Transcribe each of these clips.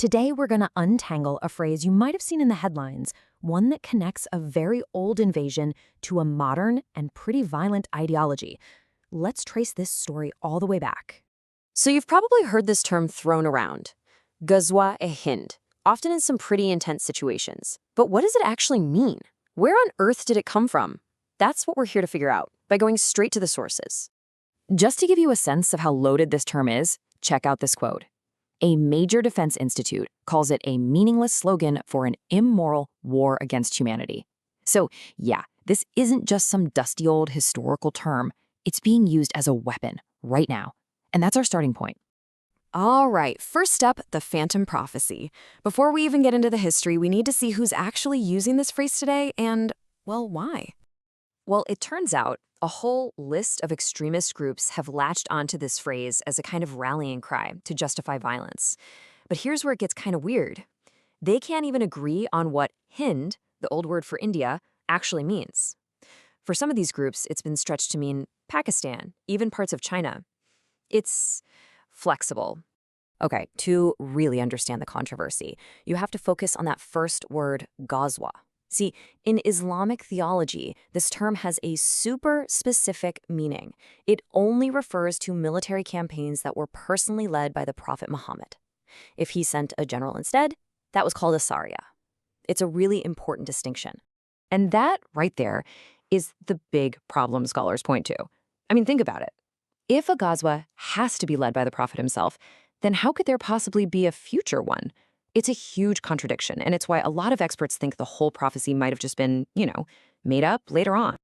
Today, we're going to untangle a phrase you might have seen in the headlines, one that connects a very old invasion to a modern and pretty violent ideology. Let's trace this story all the way back. So you've probably heard this term thrown around, Ghazwa-e-Hind, often in some pretty intense situations. But what does it actually mean? Where on earth did it come from? That's what we're here to figure out by going straight to the sources. Just to give you a sense of how loaded this term is, check out this quote. A major defense institute calls it a meaningless slogan for an immoral war against humanity. So, yeah, this isn't just some dusty old historical term. It's being used as a weapon right now. And that's our starting point. All right, first up, the Phantom Prophecy. Before we even get into the history, we need to see who's actually using this phrase today and, well, why? Well, it turns out a whole list of extremist groups have latched onto this phrase as a kind of rallying cry to justify violence. But here's where it gets kind of weird. They can't even agree on what Hind, the old word for India, actually means. For some of these groups, it's been stretched to mean Pakistan, even parts of China. It's flexible. Okay, to really understand the controversy, you have to focus on that first word, Ghazwa. See, in Islamic theology, this term has a super specific meaning. It only refers to military campaigns that were personally led by the Prophet Muhammad. If he sent a general instead, that was called a Sariya. It's a really important distinction. And that, right there, is the big problem scholars point to. I mean, think about it. If a Ghazwa has to be led by the Prophet himself, then how could there possibly be a future one? It's a huge contradiction, and it's why a lot of experts think the whole prophecy might have just been, made up later on.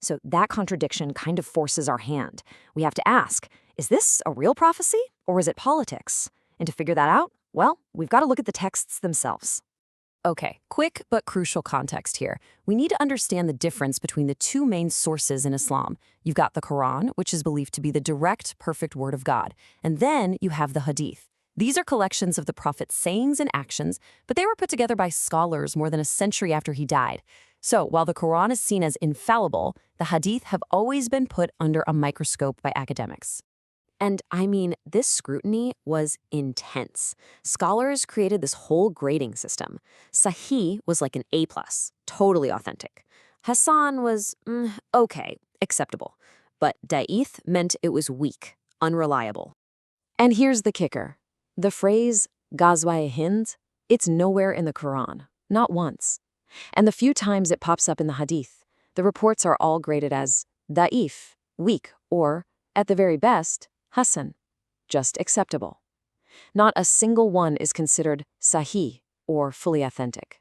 So that contradiction kind of forces our hand. We have to ask, is this a real prophecy, or is it politics? And to figure that out, well, we've got to look at the texts themselves. Okay, quick but crucial context here. We need to understand the difference between the two main sources in Islam. You've got the Quran, which is believed to be the direct, perfect word of God. And then you have the Hadith. These are collections of the Prophet's sayings and actions, but they were put together by scholars more than a century after he died. So while the Quran is seen as infallible, the Hadith have always been put under a microscope by academics. And I mean, this scrutiny was intense. Scholars created this whole grading system. Sahih was like an A+, totally authentic. Hasan was, okay, acceptable. But Da'ith meant it was weak, unreliable. And here's the kicker. The phrase, Ghazwa-e-Hind, it's nowhere in the Quran, not once. And the few times it pops up in the Hadith, the reports are all graded as da'if, weak, or, at the very best, Hasan, just acceptable. Not a single one is considered sahih, or fully authentic.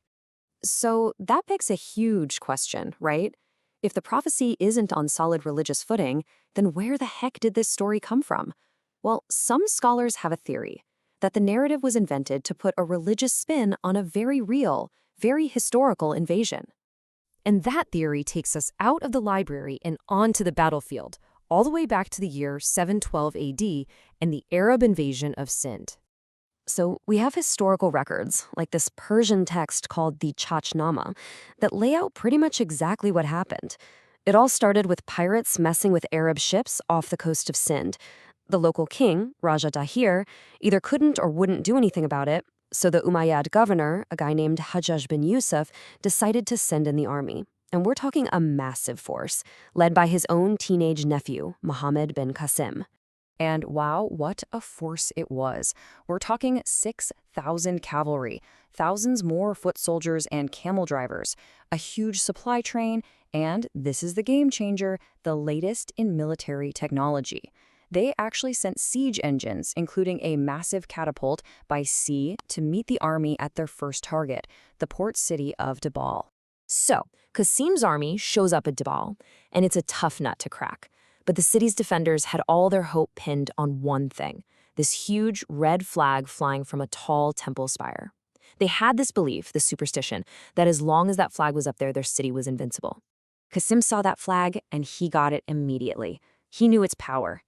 So that begs a huge question, right? If the prophecy isn't on solid religious footing, then where the heck did this story come from? Well, some scholars have a theory that the narrative was invented to put a religious spin on a very real, very historical invasion. And that theory takes us out of the library and onto the battlefield, all the way back to the year 712 AD and the Arab invasion of Sindh. So we have historical records, like this Persian text called the Chachnama, that lay out pretty much exactly what happened. It all started with pirates messing with Arab ships off the coast of Sindh. The local king, Raja Dahir, either couldn't or wouldn't do anything about it, so the Umayyad governor, a guy named Hajjaj bin Yusuf, decided to send in the army. And we're talking a massive force, led by his own teenage nephew, Muhammad Bin Qasim. And wow, what a force it was. We're talking 6,000 cavalry, thousands more foot soldiers and camel drivers, a huge supply train, and this is the game changer, the latest in military technology. They actually sent siege engines, including a massive catapult, by sea to meet the army at their first target, the port city of Dibal. So, Qasim's army shows up at Dibal, and it's a tough nut to crack. But the city's defenders had all their hope pinned on one thing, this huge red flag flying from a tall temple spire. They had this belief, this superstition, that as long as that flag was up there, their city was invincible. Qasim saw that flag, and he got it immediately. He knew its power.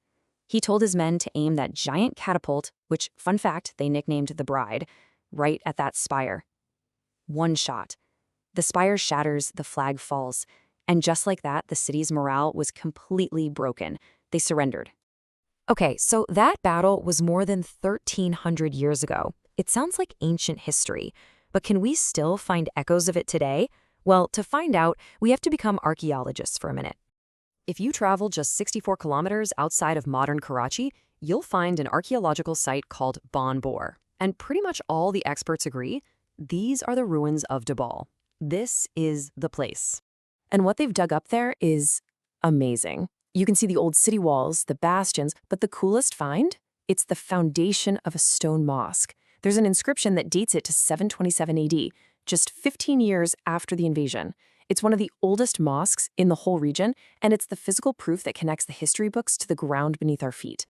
He told his men to aim that giant catapult, which, fun fact, they nicknamed the Bride, right at that spire. One shot. The spire shatters, the flag falls, and just like that, the city's morale was completely broken. They surrendered. Okay, so that battle was more than 1,300 years ago. It sounds like ancient history, but can we still find echoes of it today? Well, to find out, we have to become archaeologists for a minute. If you travel just 64 kilometers outside of modern Karachi, you'll find an archaeological site called Bon Bor. And pretty much all the experts agree, these are the ruins of Dabal. This is the place. And what they've dug up there is amazing. You can see the old city walls, the bastions, but the coolest find? It's the foundation of a stone mosque. There's an inscription that dates it to 727 AD, just 15 years after the invasion. It's one of the oldest mosques in the whole region, and it's the physical proof that connects the history books to the ground beneath our feet.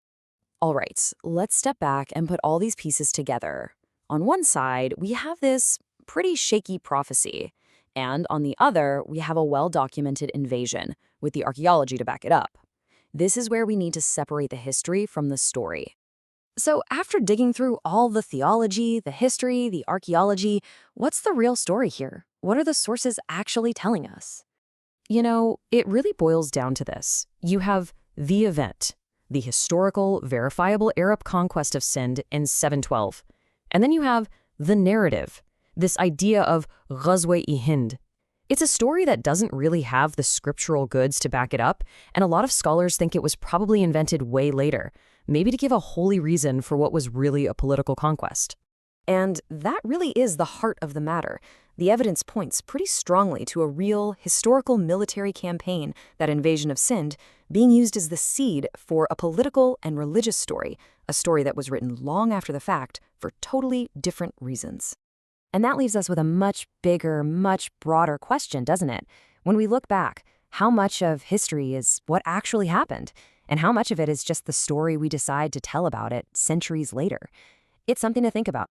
All right, let's step back and put all these pieces together. On one side, we have this pretty shaky prophecy, and on the other, we have a well-documented invasion, with the archaeology to back it up. This is where we need to separate the history from the story. So after digging through all the theology, the history, the archaeology, what's the real story here? What are the sources actually telling us? You know, it really boils down to this. You have the event, the historical, verifiable Arab conquest of Sindh in 712. And then you have the narrative, this idea of Ghazwa-e-Hind. It's a story that doesn't really have the scriptural goods to back it up, and a lot of scholars think it was probably invented way later, maybe to give a holy reason for what was really a political conquest. And that really is the heart of the matter. The evidence points pretty strongly to a real, historical military campaign, that invasion of Sindh, being used as the seed for a political and religious story, a story that was written long after the fact for totally different reasons. And that leaves us with a much bigger, much broader question, doesn't it? When we look back, how much of history is what actually happened? And how much of it is just the story we decide to tell about it centuries later? It's something to think about.